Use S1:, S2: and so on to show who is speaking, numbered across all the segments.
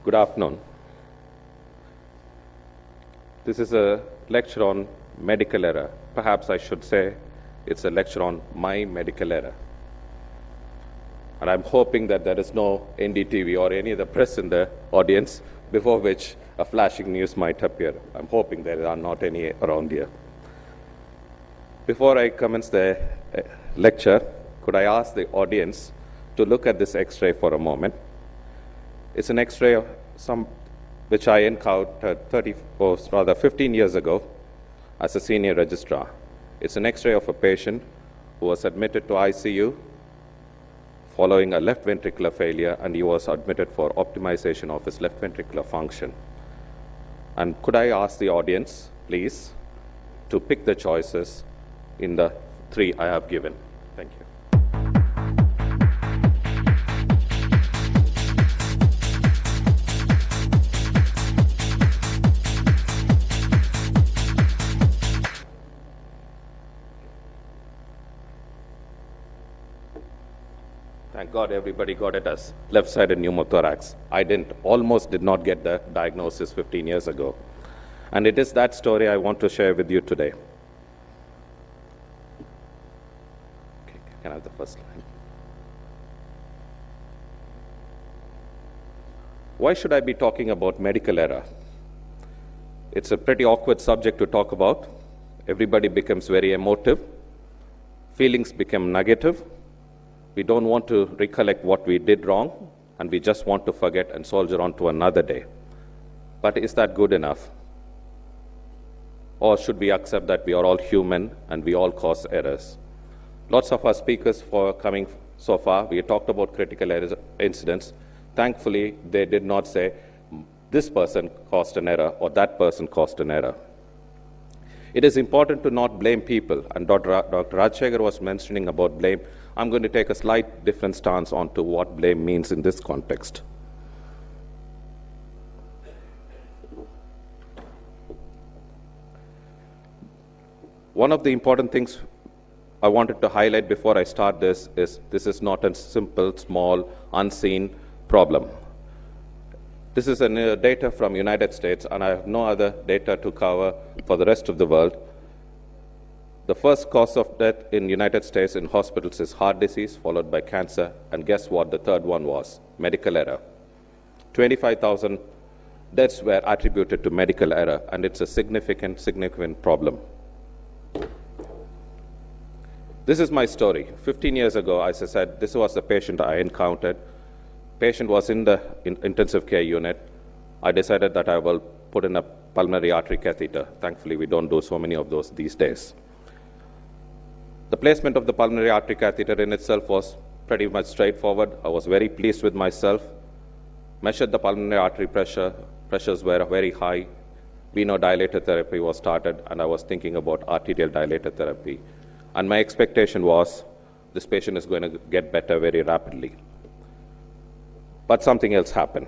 S1: Good afternoon. This is a lecture on medical error. Perhaps I should say it's a lecture on my medical error. And I'm hoping that there is no NDTV or any other press in the audience before which a flashing news might appear. I'm hoping there are not any around here. Before I commence the lecture, could I ask the audience to look at this X-ray for a moment? It's an X-ray of which I encountered 15 years ago as a senior registrar. It's an X-ray of a patient who was admitted to ICU following a left ventricular failure, and he was admitted for optimization of his left ventricular function. And could I ask the audience, please, to pick the choices in the three I have given? Thank you. Thank God everybody got it as left-sided pneumothorax. I almost did not get the diagnosis 15 years ago. And it is that story I want to share with you today. Okay, can I have the first line? Why should I be talking about medical error? It's a pretty awkward subject to talk about. Everybody becomes very emotive. Feelings become negative. We don't want to recollect what we did wrong, and we just want to forget and soldier on to another day. But is that good enough? Or should we accept that we are all human and we all cause errors? Lots of our speakers for coming so far, we talked about critical incidents. Thankfully, they did not say, this person caused an error or that person caused an error. It is important to not blame people, and Dr. Rajshekhar was mentioning about blame. I'm going to take a slight different stance onto what blame means in this context. One of the important things I wanted to highlight before I start this is not a simple, small, unseen problem. This is data from United States, and I have no other data to cover for the rest of the world. The first cause of death in United States in hospitals is heart disease, followed by cancer, and guess what the third one was? Medical error. 25,000 deaths were attributed to medical error, and it's a significant problem. This is my story. 15 years ago, as I said, this was the patient I encountered. Patient was in the intensive care unit. I decided that I will put in a pulmonary artery catheter. Thankfully, we don't do so many of those these days. The placement of the pulmonary artery catheter in itself was pretty much straightforward. I was very pleased with myself. Measured the pulmonary artery pressures were very high. Venodilator therapy was started, and I was thinking about arterial dilator therapy. And my expectation was this patient is going to get better very rapidly. But something else happened.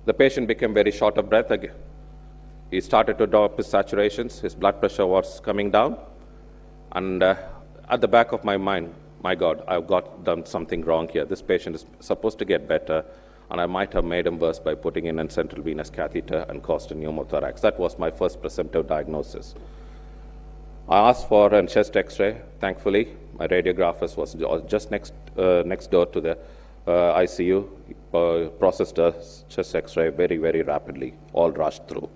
S1: The patient became very short of breath again. He started to drop his saturations, his blood pressure was coming down, and at the back of my mind, my God, I've done something wrong here. This patient is supposed to get better, and I might have made him worse by putting in a central venous catheter and caused a pneumothorax. That was my first presumptive diagnosis. I asked for a chest X-ray. Thankfully, my radiographers was just next door to the ICU, processed a chest X-ray very rapidly, all rushed through.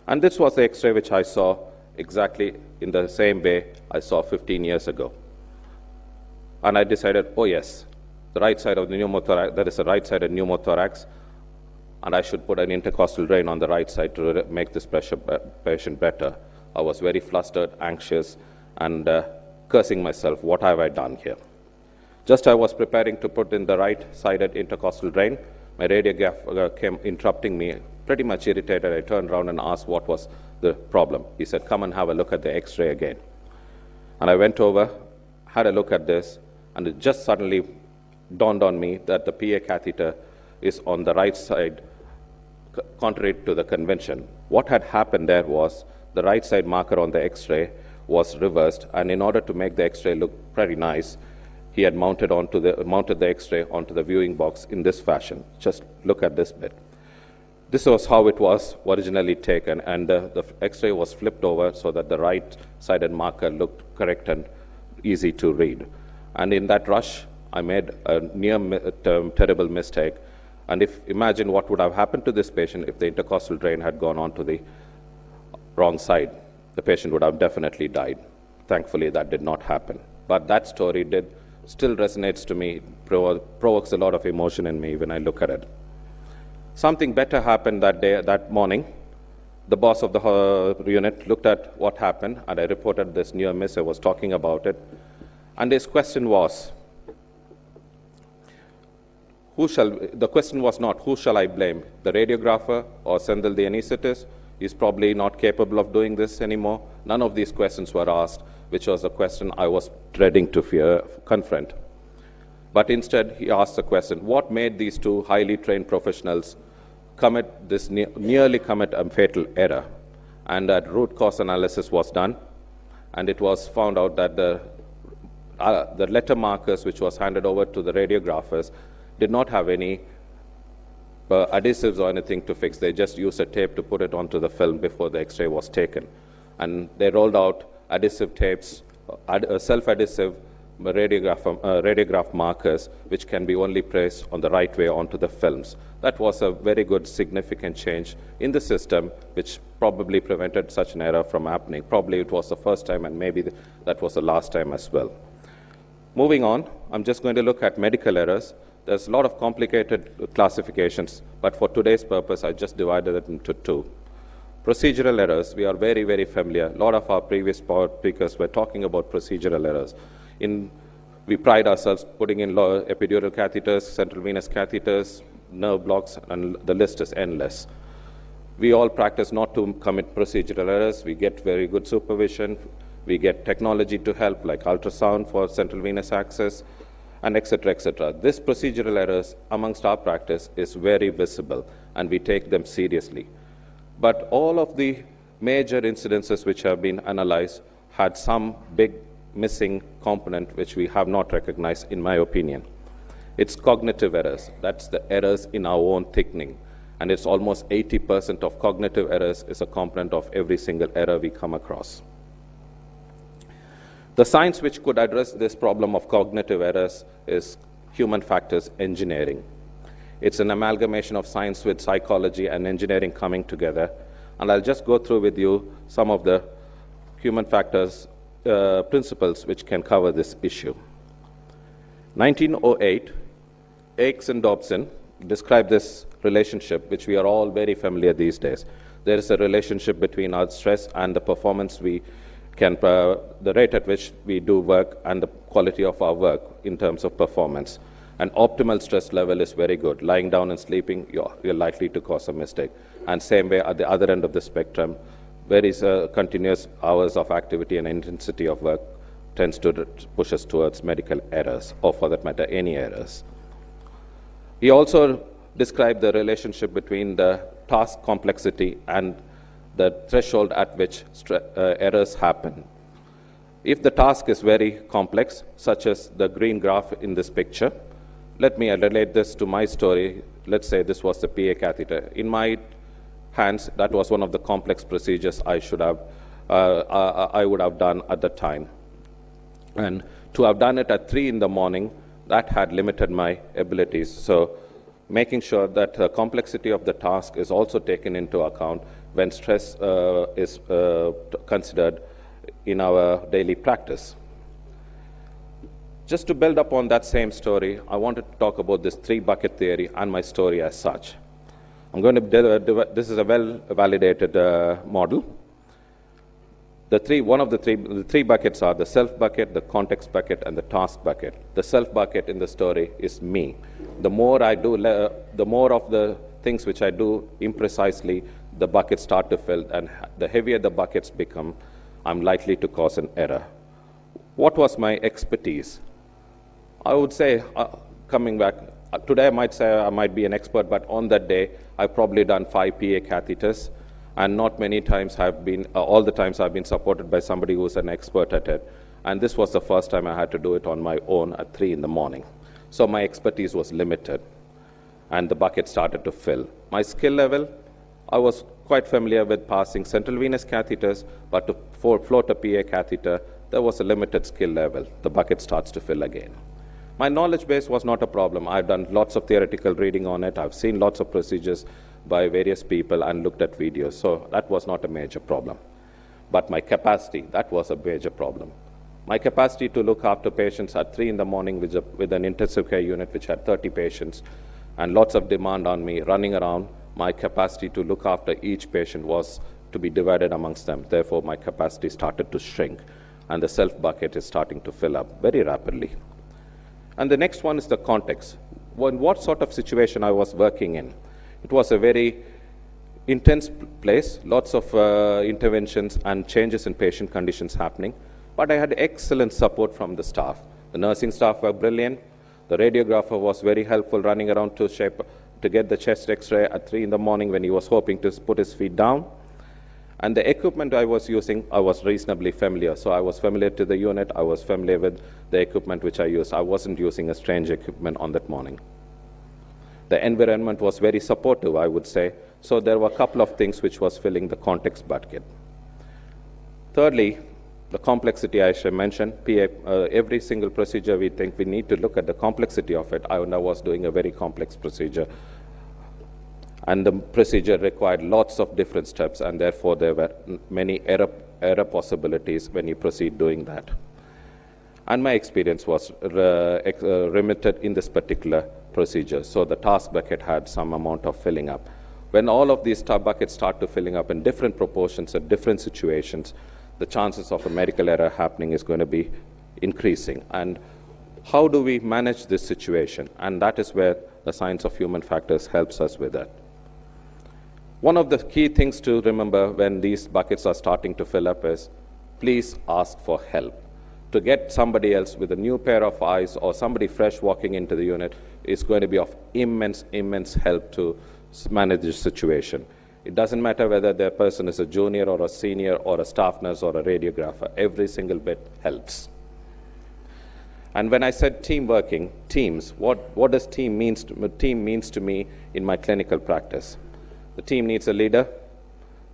S1: And this was the X-ray which I saw exactly in the same way I saw 15 years ago. And I decided, oh yes, the right side of the pneumothorax, there is a right-sided pneumothorax, and I should put an intercostal drain on the right side to make this patient better. I was very flustered, anxious, and cursing myself, what have I done here? Just I was preparing to put in the right-sided intercostal drain, my radiographer came interrupting me, pretty much irritated. I turned around and asked what was the problem. He said, come and have a look at the X-ray again. And I went over, had a look at this, and it just suddenly dawned on me that the PA catheter is on the right side, contrary to the convention. What had happened there was the right side marker on the X-ray was reversed, and in order to make the X-ray look pretty nice, he had mounted the X-ray onto the viewing box in this fashion. Just look at this bit. This was how it was originally taken, and the X-ray was flipped over so that the right-sided marker looked correct and easy to read. And in that rush, I made a terrible mistake. And imagine what would have happened to this patient if the intercostal drain had gone on to the wrong side. The patient would have definitely died. Thankfully, that did not happen. But that story still resonates to me, provokes a lot of emotion in me when I look at it. Something better happened that morning. The boss of the unit looked at what happened, and I reported this near miss. I was talking about it. And his question was, the question was not, who shall I blame? The radiographer or Senthil the anesthetist? He's probably not capable of doing this anymore. None of these questions were asked, which was the question I was dreading to confront. But instead, he asked the question, what made these two highly trained professionals nearly commit a fatal error? And that root cause analysis was done, and it was found out that the letter markers which was handed over to the radiographers did not have any adhesives or anything to fix. They just used a tape to put it onto the film before the X-ray was taken. And they rolled out adhesive tapes, self-adhesive radiograph markers, which can be only placed on the right way onto the films. That was a very good, significant change in the system, which probably prevented such an error from happening. Probably it was the first time, and maybe that was the last time as well. Moving on, I'm just going to look at medical errors. There's a lot of complicated classifications, but for today's purpose, I just divided it into two. Procedural errors, we are very, very familiar. A lot of our previous speakers were talking about procedural errors. We pride ourselves putting in epidural catheters, central venous catheters, nerve blocks, and the list is endless. We all practice not to commit procedural errors. We get very good supervision. We get technology to help, like ultrasound for central venous access, and et cetera, et cetera. This procedural errors amongst our practice is very visible, and we take them seriously. But all of the major incidences which have been analyzed had some big missing component which we have not recognized, in my opinion. It's cognitive errors. That's the errors in our own thinking. And it's almost 80% of cognitive errors is a component of every single error we come across. The science which could address this problem of cognitive errors is human factors engineering. It's an amalgamation of science with psychology and engineering coming together. And I'll just go through with you some of the human factors principles which can cover this issue. 1908, Aix and Dobson described this relationship, which we are all very familiar these days. There is a relationship between our stress and the performance we can, the rate at which we do work and the quality of our work in terms of performance. An optimal stress level is very good. Lying down and sleeping, you're likely to cause a mistake. And same way at the other end of the spectrum, very continuous hours of activity and intensity of work tends to push us towards medical errors, or for that matter, any errors. He also described the relationship between the task complexity and the threshold at which errors happen. If the task is very complex, such as the green graph in this picture, let me relate this to my story. Let's say this was the PA catheter. In my hands, that was one of the complex procedures I would have done at the time. And to have done it at 3 in the morning, that had limited my abilities. So making sure that the complexity of the task is also taken into account when stress is considered in our daily practice. Just to build upon that same story, I wanted to talk about this 3-bucket theory and my story as such. I'm going to this is a well-validated model. The three buckets are the self bucket, the context bucket, and the task bucket. The self bucket in the story is me. The more I do, the more of the things which I do imprecisely, the buckets start to fill, and the heavier the buckets become, I'm likely to cause an error. What was my expertise? I would say, coming back, today I might say I might be an expert, but on that day, I've probably done 5 PA catheters, and not many times have been, all the times I've been supported by somebody who's an expert at it. And this was the first time I had to do it on my own at 3 in the morning. So my expertise was limited, and the bucket started to fill. My skill level, I was quite familiar with passing central venous catheters, but to float a PA catheter, there was a limited skill level. The bucket starts to fill again. My knowledge base was not a problem. I've done lots of theoretical reading on it. I've seen lots of procedures by various people and looked at videos, so that was not a major problem. But my capacity, that was a major problem. My capacity to look after patients at 3 in the morning with an intensive care unit which had 30 patients and lots of demand on me running around, my capacity to look after each patient was to be divided amongst them. Therefore, my capacity started to shrink, and the self bucket is starting to fill up very rapidly. And the next one is the context. What sort of situation I was working in? It was a very intense place, lots of interventions and changes in patient conditions happening, but I had excellent support from the staff. The nursing staff were brilliant. The radiographer was very helpful, running around to get the chest X-ray at 3 in the morning when he was hoping to put his feet down. And the equipment I was using, I was reasonably familiar. So I was familiar to the unit, I was familiar with the equipment which I used. I wasn't using a strange equipment on that morning. The environment was very supportive, I would say. So there were a couple of things which was filling the context bucket. Thirdly, the complexity I should mention. Every single procedure we think we need to look at the complexity of it. I was doing a very complex procedure. And the procedure required lots of different steps, and therefore there were many error possibilities when you proceed doing that. And my experience was limited in this particular procedure. So the task bucket had some amount of filling up. When all of these buckets start to filling up in different proportions at different situations, the chances of a medical error happening is going to be increasing. And how do we manage this situation? And that is where the science of human factors helps us with that. One of the key things to remember when these buckets are starting to fill up is, please ask for help. To get somebody else with a new pair of eyes or somebody fresh walking into the unit is going to be of immense help to manage this situation. It doesn't matter whether the person is a junior or a senior or a staff nurse or a radiographer. Every single bit helps. And when I said team working, teams, what does team means to me in my clinical practice? The team needs a leader,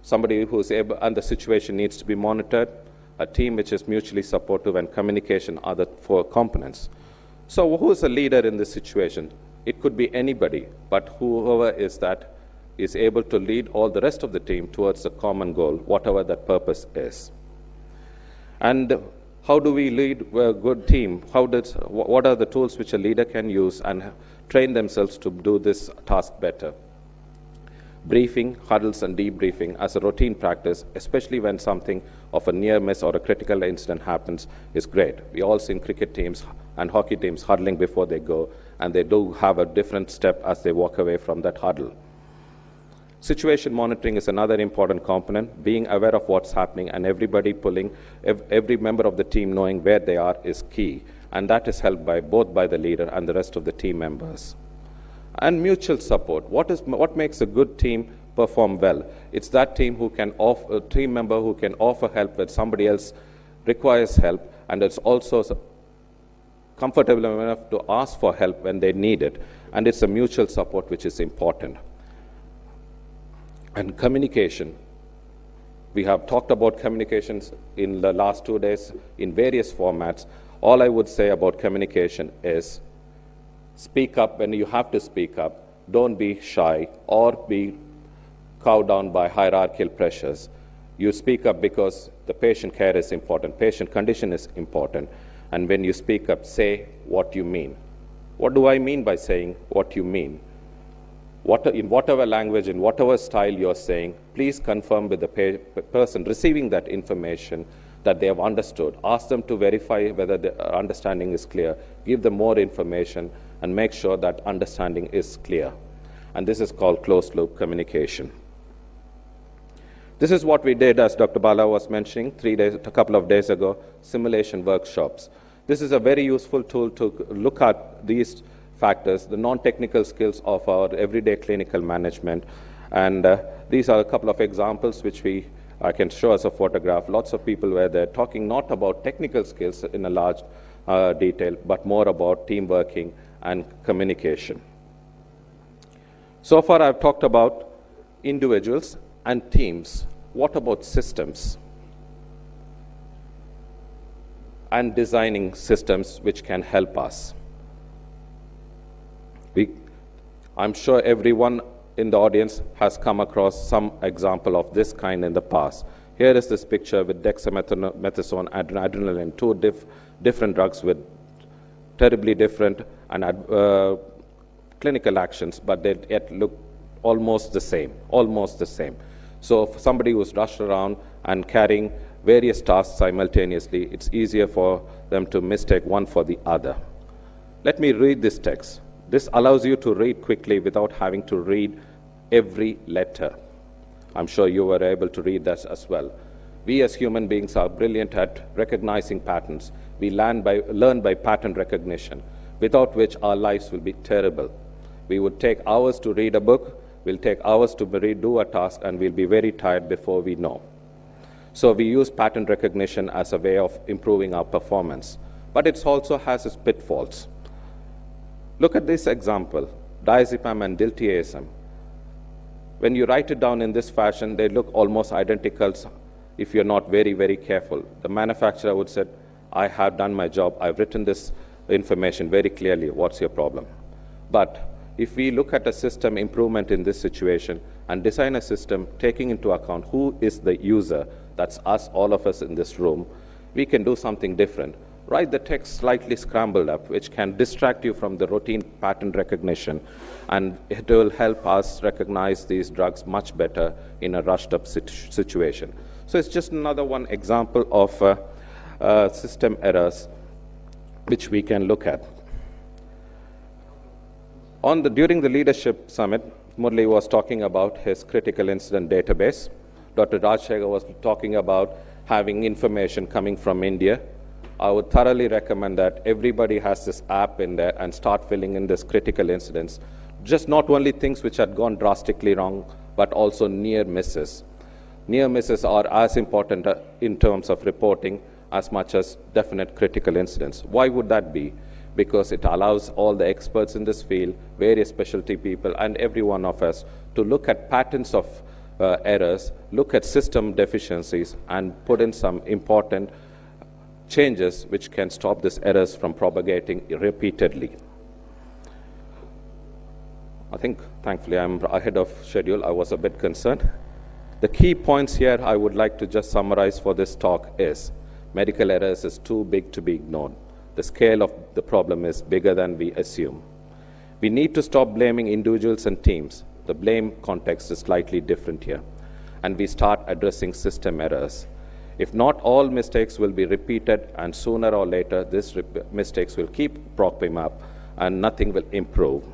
S1: somebody who's able, and the situation needs to be monitored, a team which is mutually supportive, and communication are the 4 components. So who is a leader in this situation? It could be anybody, but whoever is that is able to lead all the rest of the team towards a common goal, whatever that purpose is. And how do we lead a good team? What are the tools which a leader can use and train themselves to do this task better? Briefing, huddles, and debriefing as a routine practice, especially when something of a near miss or a critical incident happens, is great. We all seen cricket teams and hockey teams huddling before they go, and they do have a different step as they walk away from that huddle. Situation monitoring is another important component. Being aware of what's happening and everybody every member of the team knowing where they are is key, and that is helped by both by the leader and the rest of the team members. And mutual support. What makes a good team perform well? It's that team member who can offer help when somebody else requires help, and it's also comfortable enough to ask for help when they need it. And it's a mutual support which is important. And communication. We have talked about communications in the last 2 days in various formats. All I would say about communication is speak up when you have to speak up. Don't be shy or be cowed down by hierarchical pressures. You speak up because the patient care is important, patient condition is important. And when you speak up, say what you mean. What do I mean by saying what you mean? In whatever language, in whatever style you're saying, please confirm with the person receiving that information that they have understood. Ask them to verify whether the understanding is clear. Give them more information and make sure that understanding is clear. And this is called closed-loop communication. This is what we did, as Dr. Bala was mentioning, a couple of days ago, simulation workshops. This is a very useful tool to look at these factors, the non-technical skills of our everyday clinical management. And these are a couple of examples which we I can show us a photograph. Lots of people were there talking not about technical skills in a large detail, but more about team working and communication. So far, I've talked about individuals and teams. What about systems? And designing systems which can help us. I'm sure everyone in the audience has come across some example of this kind in the past. Here is this picture with dexamethasone, adrenaline, two different drugs with terribly different and clinical actions, but they yet look almost the same, So if somebody who's rushed around and carrying various tasks simultaneously, it's easier for them to mistake one for the other. Let me read this text. This allows you to read quickly without having to read every letter. I'm sure you were able to read that as well. We as human beings are brilliant at recognizing patterns. We learn by pattern recognition, without which our lives will be terrible. We would take hours to read a book, we'll take hours to do a task, and we'll be very tired before we know. So we use pattern recognition as a way of improving our performance. But it also has its pitfalls. Look at this example, diazepam and diltiazem. When you write it down in this fashion, they look almost identical if you're not very, very careful. The manufacturer would say, I have done my job, I've written this information very clearly, what's your problem? But if we look at a system improvement in this situation and design a system taking into account who is the user, that's us, all of us in this room, we can do something different. Write the text slightly scrambled up, which can distract you from the routine pattern recognition, and it will help us recognize these drugs much better in a rushed up situation. So it's just another one example of system errors which we can look at. During the leadership summit, Murli was talking about his critical incident database. Dr. Rajshekhar was talking about having information coming from India. I would thoroughly recommend that everybody has this app in there and start filling in this critical incidents. Just not only things which had gone drastically wrong, but also near misses. Near misses are as important in terms of reporting as much as definite critical incidents. Why would that be? Because it allows all the experts in this field, various specialty people, and every one of us to look at patterns of errors, look at system deficiencies, and put in some important changes which can stop these errors from propagating repeatedly. I think, thankfully, I'm ahead of schedule. I was a bit concerned. The key points here I would like to just summarize for this talk is medical errors is too big to be ignored. The scale of the problem is bigger than we assume. We need to stop blaming individuals and teams. The blame context is slightly different here. And we start addressing system errors. If not, all mistakes will be repeated, and sooner or later, these mistakes will keep propping up, and nothing will improve.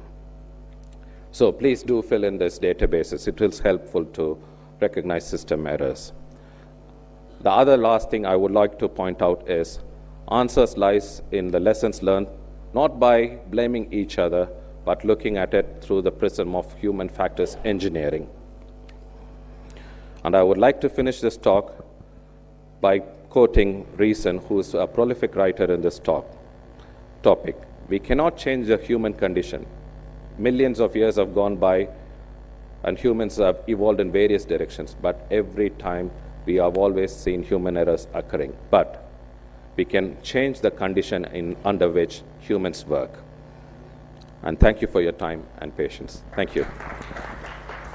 S1: So please do fill in these databases. It is helpful to recognize system errors. The other last thing I would like to point out is answers lies in the lessons learned, not by blaming each other, but looking at it through the prism of human factors engineering. And I would like to finish this talk by quoting Reason, who is a prolific writer in this topic. We cannot change the human condition. Millions of years have gone by, and humans have evolved in various directions, but every time we have always seen human errors occurring. But we can change the condition under which humans work. And thank you for your time and patience. Thank you.